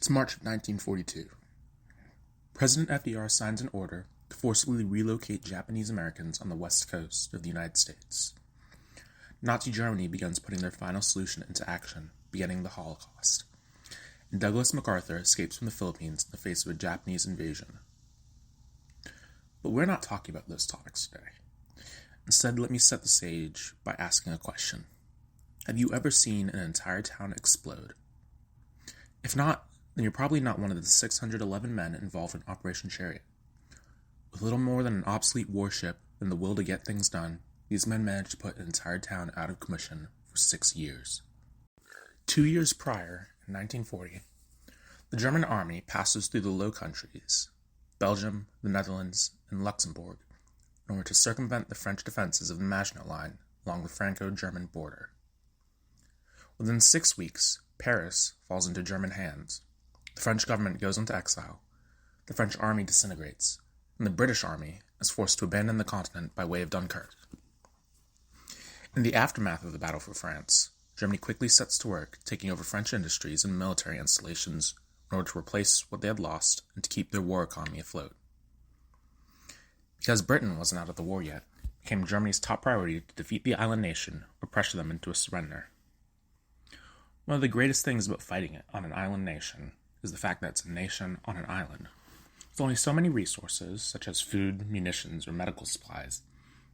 It's March of 1942. President FDR signs an order to forcibly relocate Japanese Americans on the west coast of the United States. Nazi Germany begins putting their final solution into action, beginning the Holocaust. And Douglas MacArthur escapes from the Philippines in the face of a Japanese invasion. But we're not talking about those topics today. Instead, let me set the stage by asking a question. Have you ever seen an entire town explode? If not, then you're probably not one of the 611 men involved in Operation Chariot. With little more than an obsolete warship and the will to get things done, these men managed to put an entire town out of commission for 6 years. 2 years prior, in 1940, the German army passes through the Low Countries, Belgium, the Netherlands, and Luxembourg, in order to circumvent the French defenses of the Maginot Line along the Franco-German border. Within 6 weeks, Paris falls into German hands. The French government goes into exile, the French army disintegrates, and the British army is forced to abandon the continent by way of Dunkirk. In the aftermath of the battle for France, Germany quickly sets to work taking over French industries and military installations in order to replace what they had lost and to keep their war economy afloat. Because Britain wasn't out of the war yet, it became Germany's top priority to defeat the island nation or pressure them into a surrender. One of the greatest things about fighting it on an island nation is the fact that it's a nation on an island. With only so many resources, such as food, munitions, or medical supplies,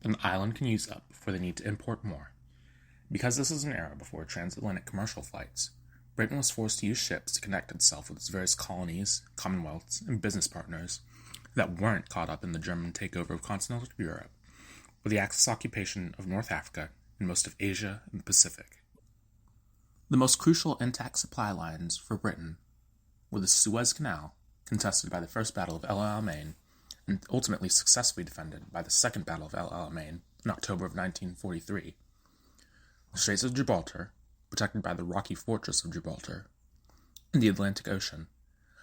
that an island can use up before they need to import more. Because this is an era before transatlantic commercial flights, Britain was forced to use ships to connect itself with its various colonies, commonwealths, and business partners that weren't caught up in the German takeover of continental Europe, or the Axis occupation of North Africa and most of Asia and the Pacific. The most crucial intact supply lines for Britain were the Suez Canal, contested by the First Battle of El Alamein, and ultimately successfully defended by the Second Battle of El Alamein in October of 1943, the Straits of Gibraltar, protected by the rocky fortress of Gibraltar, and the Atlantic Ocean,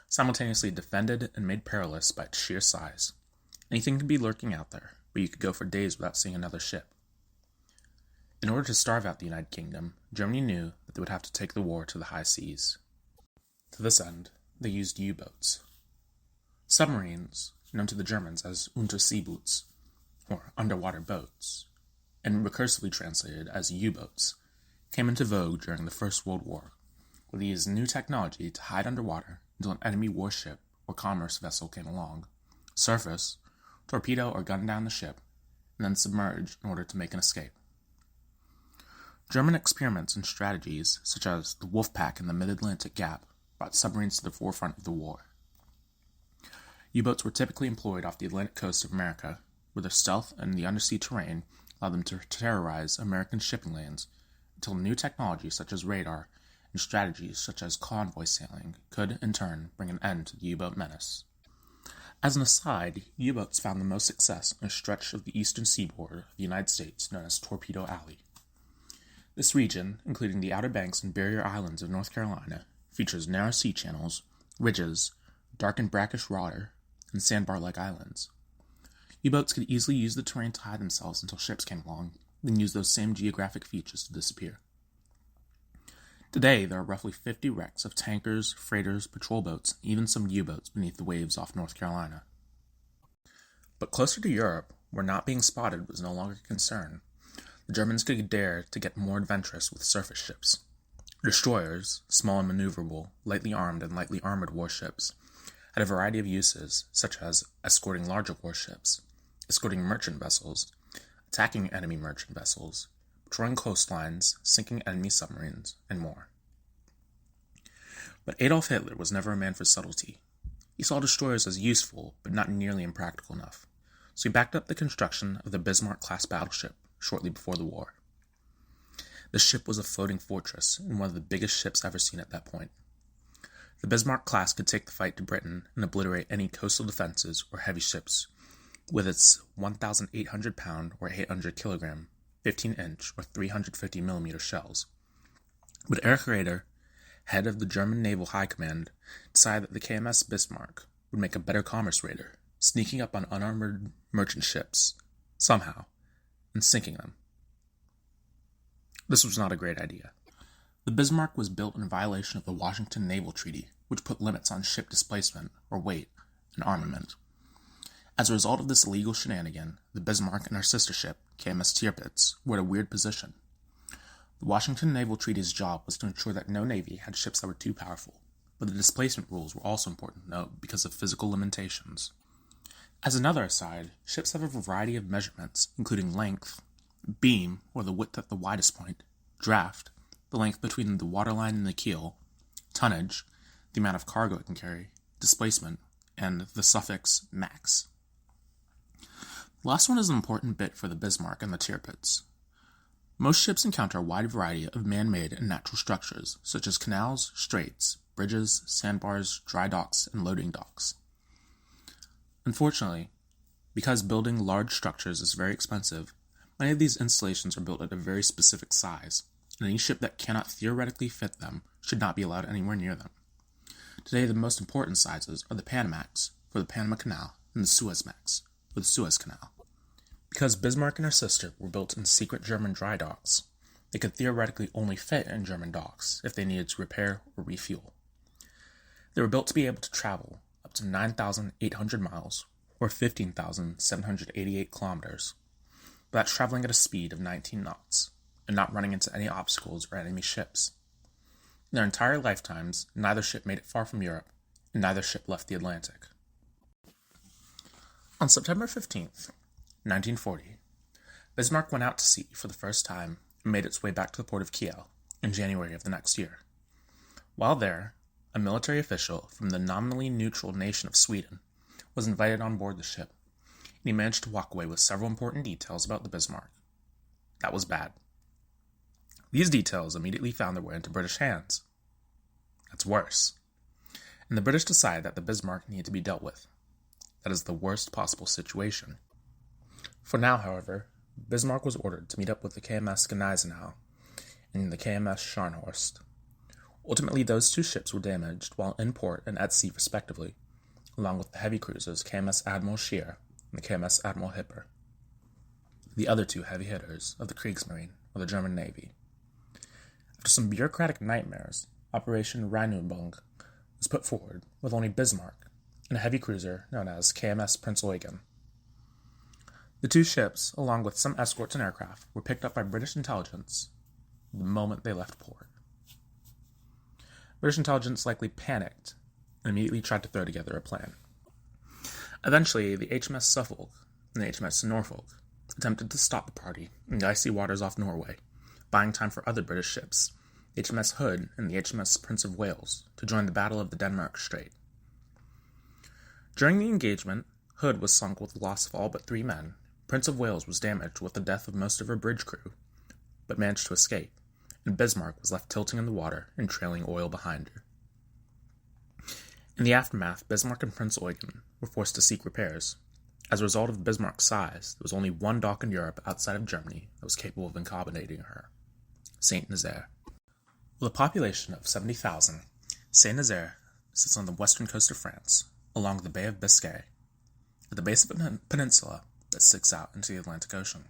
simultaneously defended and made perilous by its sheer size. Anything could be lurking out there, but you could go for days without seeing another ship. In order to starve out the United Kingdom, Germany knew that they would have to take the war to the high seas. To this end, they used U-boats. Submarines, known to the Germans as Unterseeboots, or underwater boats, and recursively translated as U-boats, came into vogue during the First World War, where they used new technology to hide underwater until an enemy warship or commerce vessel came along, surface, torpedo or gun down the ship, and then submerge in order to make an escape. German experiments and strategies, such as the Wolfpack in the Mid-Atlantic Gap, brought submarines to the forefront of the war. U-boats were typically employed off the Atlantic coast of America, where their stealth and the undersea terrain allowed them to terrorize American shipping lanes until new technology such as radar and strategies such as convoy sailing could, in turn, bring an end to the U-boat menace. As an aside, U-boats found the most success on a stretch of the eastern seaboard of the United States known as Torpedo Alley. This region, including the Outer Banks and Barrier Islands of North Carolina, features narrow sea channels, ridges, dark and brackish water, and sandbar-like islands. U-boats could easily use the terrain to hide themselves until ships came along, then use those same geographic features to disappear. Today, there are roughly 50 wrecks of tankers, freighters, patrol boats, and even some U-boats beneath the waves off North Carolina. But closer to Europe, where not being spotted was no longer a concern, the Germans could dare to get more adventurous with surface ships. Destroyers, small and maneuverable, lightly armed and lightly armored warships, had a variety of uses, such as escorting larger warships, escorting merchant vessels, attacking enemy merchant vessels, patrolling coastlines, sinking enemy submarines, and more. But Adolf Hitler was never a man for subtlety. He saw destroyers as useful, but not nearly impractical enough, so he backed up the construction of the Bismarck-class battleship shortly before the war. The ship was a floating fortress and one of the biggest ships ever seen at that point. The Bismarck class could take the fight to Britain and obliterate any coastal defenses or heavy ships with its 1,800-pound or 800-kilogram, 15-inch or 350-millimeter shells. But Erich Raeder, head of the German Naval High Command, decided that the KMS Bismarck would make a better commerce raider, sneaking up on unarmored merchant ships, somehow, and sinking them. This was not a great idea. The Bismarck was built in violation of the Washington Naval Treaty, which put limits on ship displacement or weight and armament. As a result of this illegal shenanigan, the Bismarck and her sister ship, KMS Tirpitz, were in a weird position. The Washington Naval Treaty's job was to ensure that no navy had ships that were too powerful, but the displacement rules were also important to note because of physical limitations. As another aside, ships have a variety of measurements, including length, beam, or the width at the widest point, draft, the length between the waterline and the keel, tonnage, the amount of cargo it can carry, displacement, and the suffix max. The last one is an important bit for the Bismarck and the Tirpitz. Most ships encounter a wide variety of man-made and natural structures, such as canals, straits, bridges, sandbars, dry docks, and loading docks. Unfortunately, because building large structures is very expensive, many of these installations are built at a very specific size, and any ship that cannot theoretically fit them should not be allowed anywhere near them. Today, the most important sizes are the Panamax, for the Panama Canal, and the Suezmax, for the Suez Canal. Because Bismarck and her sister were built in secret German dry docks, they could theoretically only fit in German docks if they needed to repair or refuel. They were built to be able to travel up to 9,800 miles, or 15,788 kilometers, but that's traveling at a speed of 19 knots, and not running into any obstacles or enemy ships. In their entire lifetimes, neither ship made it far from Europe, and neither ship left the Atlantic. On September 15th, 1940, Bismarck went out to sea for the first time and made its way back to the port of Kiel in January of the next year. While there, a military official from the nominally neutral nation of Sweden was invited on board the ship, and he managed to walk away with several important details about the Bismarck. That was bad. These details immediately found their way into British hands. That's worse. And the British decided that the Bismarck needed to be dealt with. That is the worst possible situation. For now, however, Bismarck was ordered to meet up with the KMS Gneisenau and the KMS Scharnhorst. Ultimately, those two ships were damaged while in port and at sea respectively, along with the heavy cruisers KMS Admiral Scheer and the KMS Admiral Hipper, the other two heavy hitters of the Kriegsmarine, or the German Navy. After some bureaucratic nightmares, Operation Rheinübung was put forward with only Bismarck and a heavy cruiser known as KMS Prinz Eugen. The two ships, along with some escorts and aircraft, were picked up by British intelligence the moment they left port. British intelligence likely panicked and immediately tried to throw together a plan. Eventually, the HMS Suffolk and the HMS Norfolk attempted to stop the party in the icy waters off Norway, buying time for other British ships, the HMS Hood and the HMS Prince of Wales, to join the Battle of the Denmark Strait. During the engagement, Hood was sunk with the loss of all but 3 men. Prince of Wales was damaged with the death of most of her bridge crew, but managed to escape, and Bismarck was left tilting in the water and trailing oil behind her. In the aftermath, Bismarck and Prinz Eugen were forced to seek repairs. As a result of Bismarck's size, there was only one dock in Europe outside of Germany that was capable of accommodating her: Saint-Nazaire. With a population of 70,000, Saint-Nazaire sits on the western coast of France, along the Bay of Biscay, at the base of a peninsula that sticks out into the Atlantic Ocean.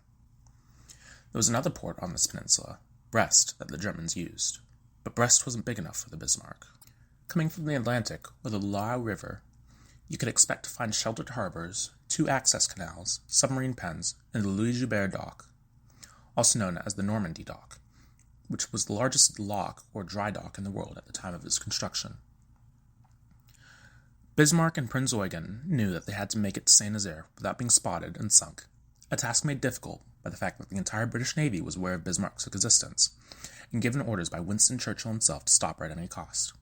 There was another port on this peninsula, Brest, that the Germans used, but Brest wasn't big enough for the Bismarck. Coming from the Atlantic or the Loire River, you could expect to find sheltered harbors, 2 access canals, submarine pens, and the Louis Joubert dock, also known as the Normandy dock, which was the largest lock or dry dock in the world at the time of its construction. Bismarck and Prinz Eugen knew that they had to make it to Saint-Nazaire without being spotted and sunk, a task made difficult by the fact that the entire British Navy was aware of Bismarck's existence, and given orders by Winston Churchill himself to stop her at any cost.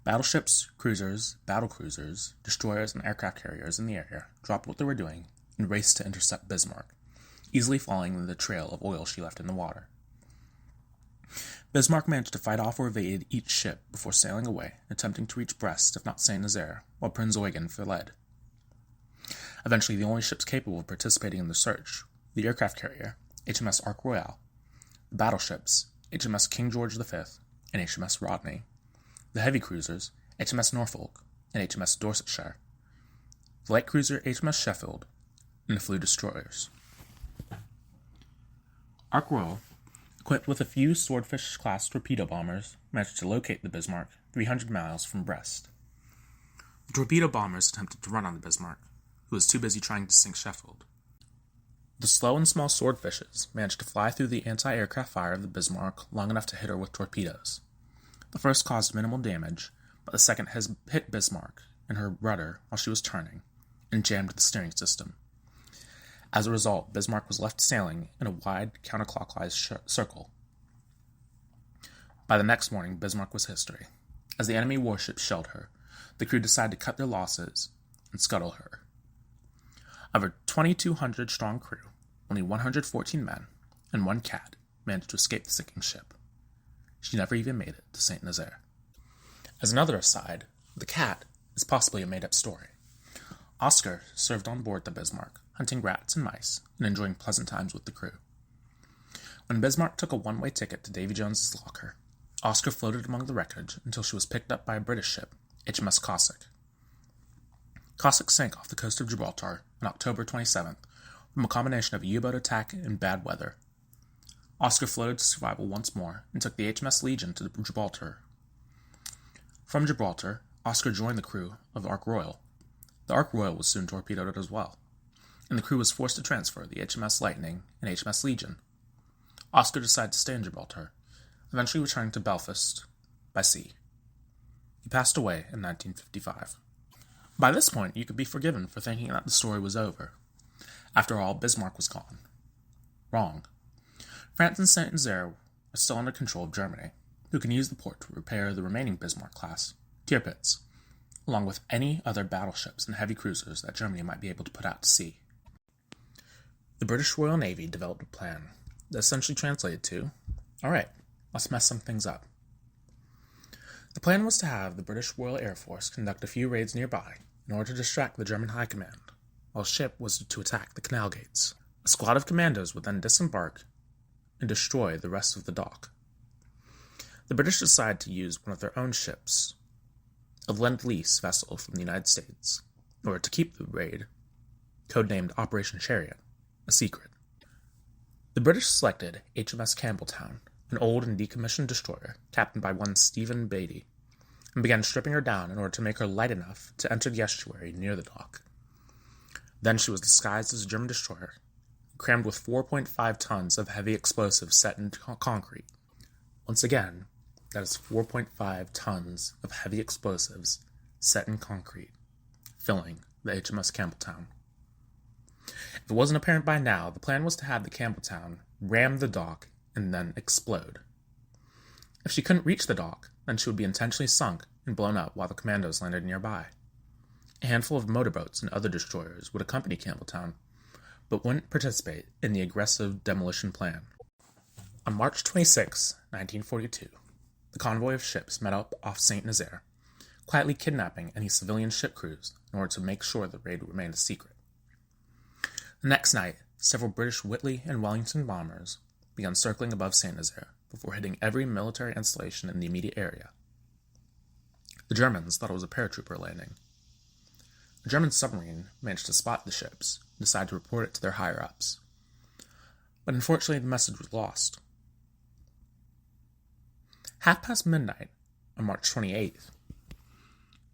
Battleships, cruisers, battlecruisers, destroyers, and aircraft carriers in the area dropped what they were doing and raced to intercept Bismarck, easily following the trail of oil she left in the water. Bismarck managed to fight off or evade each ship before sailing away, attempting to reach Brest, if not Saint-Nazaire, while Prinz Eugen fled. Eventually, the only ships capable of participating in the search were the aircraft carrier, HMS Ark Royal, the battleships, HMS King George V and HMS Rodney, the heavy cruisers, HMS Norfolk and HMS Dorsetshire, the light cruiser HMS Sheffield, and the fleet destroyers. Ark Royal, equipped with a few Swordfish-class torpedo bombers, managed to locate the Bismarck 300 miles from Brest. The torpedo bombers attempted to run on the Bismarck, who was too busy trying to sink Sheffield. The slow and small Swordfishes managed to fly through the anti-aircraft fire of the Bismarck long enough to hit her with torpedoes. The first caused minimal damage, but the second hit Bismarck and her rudder while she was turning, and jammed the steering system. As a result, Bismarck was left sailing in a wide counterclockwise circle. By the next morning, Bismarck was history. As the enemy warships shelled her, the crew decided to cut their losses and scuttle her. Of her 2,200-strong crew, only 114 men and one cat managed to escape the sinking ship. She never even made it to Saint-Nazaire. As another aside, the cat is possibly a made-up story. Oscar served on board the Bismarck, hunting rats and mice and enjoying pleasant times with the crew. When Bismarck took a one-way ticket to Davy Jones's locker, Oscar floated among the wreckage until she was picked up by a British ship, HMS Cossack. Cossack sank off the coast of Gibraltar on October 27th from a combination of U-boat attack and bad weather. Oscar floated to survival once more and took the HMS Legion to Gibraltar. From Gibraltar, Oscar joined the crew of the Ark Royal. The Ark Royal was soon torpedoed as well, and the crew was forced to transfer the HMS Lightning and HMS Legion. Oscar decided to stay in Gibraltar, eventually returning to Belfast by sea. He passed away in 1955. By this point, you could be forgiven for thinking that the story was over. After all, Bismarck was gone. Wrong. France and Saint-Nazaire were still under control of Germany, who can use the port to repair the remaining Bismarck-class Tirpitz, along with any other battleships and heavy cruisers that Germany might be able to put out to sea. The British Royal Navy developed a plan that essentially translated to, alright, let's mess some things up. The plan was to have the British Royal Air Force conduct a few raids nearby in order to distract the German High Command, while the ship was to attack the canal gates. A squad of commandos would then disembark and destroy the rest of the dock. The British decided to use one of their own ships, a Lend-Lease vessel from the United States, in order to keep the raid, codenamed Operation Chariot, a secret. The British selected HMS Campbelltown, an old and decommissioned destroyer captained by one Stephen Beatty, and began stripping her down in order to make her light enough to enter the estuary near the dock. Then she was disguised as a German destroyer, crammed with 4.5 tons of heavy explosives set in concrete. Once again, that is 4.5 tons of heavy explosives set in concrete, filling the HMS Campbelltown. If it wasn't apparent by now, the plan was to have the Campbelltown ram the dock and then explode. If she couldn't reach the dock, then she would be intentionally sunk and blown up while the commandos landed nearby. A handful of motorboats and other destroyers would accompany Campbelltown, but wouldn't participate in the aggressive demolition plan. On March 26, 1942, the convoy of ships met up off Saint-Nazaire, quietly kidnapping any civilian ship crews in order to make sure the raid remained a secret. The next night, several British Whitley and Wellington bombers began circling above Saint-Nazaire before hitting every military installation in the immediate area. The Germans thought it was a paratrooper landing. A German submarine managed to spot the ships and decided to report it to their higher-ups. But unfortunately, the message was lost. midnight on March 28th,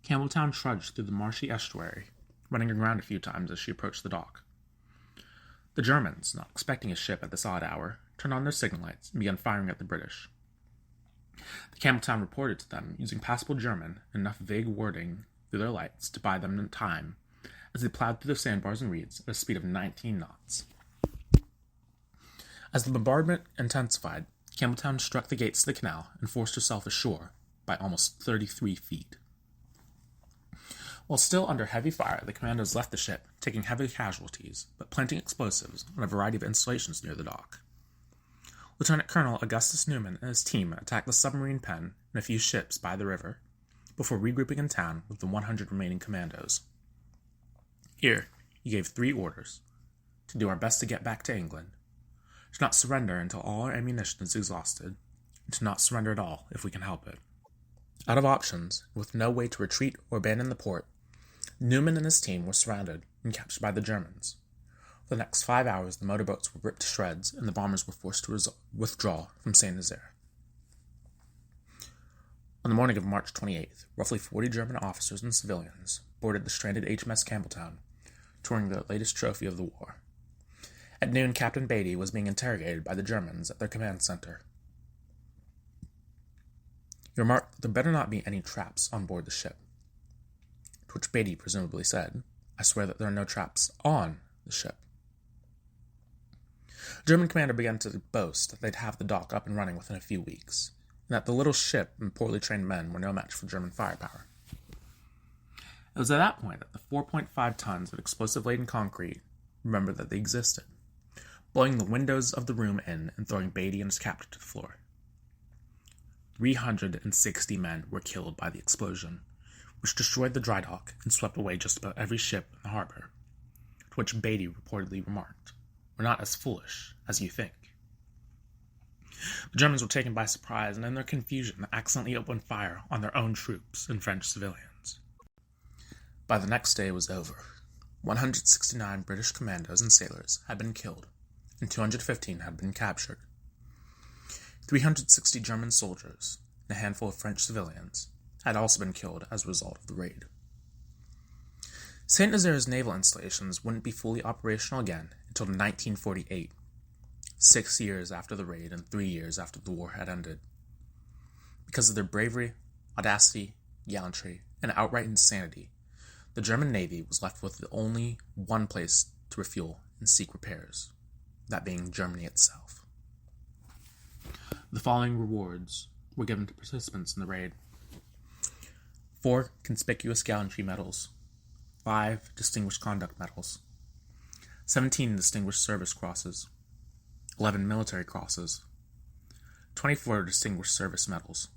Campbelltown trudged through the marshy estuary, running aground a few times as she approached the dock. The Germans, not expecting a ship at this odd hour, turned on their signal lights and began firing at the British. The Campbelltown reported to them using passable German and enough vague wording through their lights to buy them time as they plowed through the sandbars and reeds at a speed of 19 knots. As the bombardment intensified, Campbelltown struck the gates of the canal and forced herself ashore by almost 33 feet. While still under heavy fire, the commandos left the ship, taking heavy casualties, but planting explosives on a variety of installations near the dock. Lieutenant Colonel Augustus Newman and his team attacked the submarine pen and a few ships by the river, before regrouping in town with the 100 remaining commandos. Here, he gave 3 orders: to do our best to get back to England, to not surrender until all our ammunition is exhausted, and to not surrender at all if we can help it. Out of options, with no way to retreat or abandon the port, Newman and his team were surrounded and captured by the Germans. For the next 5 hours, the motorboats were ripped to shreds, and the bombers were forced to withdraw from Saint-Nazaire. On the morning of March 28th, roughly 40 German officers and civilians boarded the stranded HMS Campbelltown, touring their latest trophy of the war. At noon, Captain Beatty was being interrogated by the Germans at their command center. He remarked that there better not be any traps on board the ship, to which Beatty presumably said, "I swear that there are no traps on the ship." The German commander began to boast that they'd have the dock up and running within a few weeks, and that the little ship and poorly trained men were no match for German firepower. It was at that point that the 4.5 tons of explosive-laden concrete remembered that they existed, blowing the windows of the room in and throwing Beatty and his captor to the floor. 360 men were killed by the explosion, which destroyed the dry dock and swept away just about every ship in the harbor, to which Beatty reportedly remarked, "We're not as foolish as you think." The Germans were taken by surprise, and in their confusion accidentally opened fire on their own troops and French civilians. By the next day it was over. 169 British commandos and sailors had been killed, and 215 had been captured. 360 German soldiers and a handful of French civilians had also been killed as a result of the raid. Saint-Nazaire's naval installations wouldn't be fully operational again until 1948, 6 years after the raid and 3 years after the war had ended. Because of their bravery, audacity, gallantry, and outright insanity, the German Navy was left with only one place to refuel and seek repairs, that being Germany itself. The following rewards were given to participants in the raid: 4 conspicuous gallantry medals, 5 distinguished conduct medals, 17 distinguished service crosses, 11 military crosses, 24 distinguished service medals,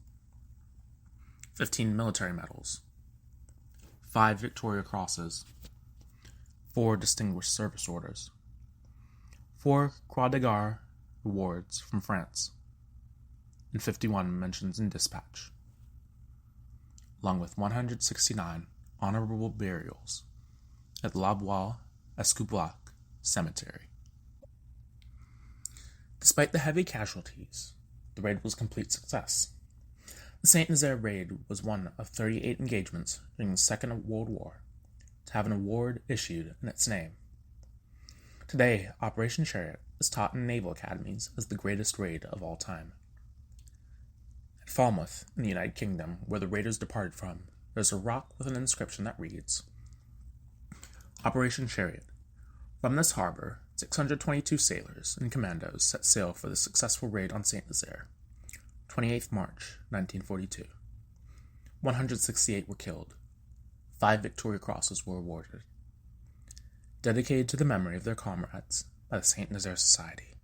15 military medals, 5 Victoria Crosses, 4 distinguished service orders, 4 Croix de Guerre awards from France, and 51 mentions in dispatch, along with 169 honorable burials at La Bois-Escoublac Cemetery. Despite the heavy casualties, the raid was a complete success. The Saint-Nazaire raid was one of 38 engagements during the Second World War to have an award issued in its name. Today, Operation Chariot is taught in naval academies as the greatest raid of all time. At Falmouth, in the United Kingdom, where the raiders departed from, there's a rock with an inscription that reads, "Operation Chariot. From this harbor, 622 sailors and commandos set sail for the successful raid on Saint-Nazaire, 28th March, 1942. 168 were killed. 5 Victoria Crosses were awarded. Dedicated to the memory of their comrades by the Saint-Nazaire Society."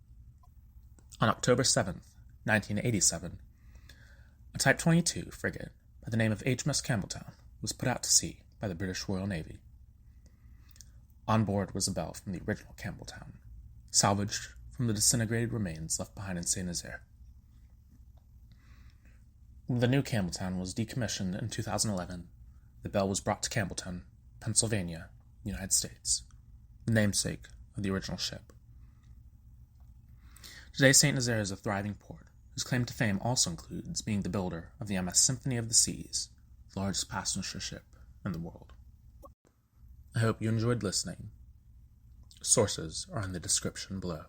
On October 7th, 1987, a Type 22 frigate by the name of HMS Campbelltown was put out to sea by the British Royal Navy. On board was a bell from the original Campbelltown, salvaged from the disintegrated remains left behind in Saint-Nazaire. When the new Campbelltown was decommissioned in 2011, the bell was brought to Campbelltown, Pennsylvania, United States, the namesake of the original ship. Today, Saint-Nazaire is a thriving port, whose claim to fame also includes being the builder of the MS Symphony of the Seas, the largest passenger ship in the world. I hope you enjoyed listening. Sources are in the description below.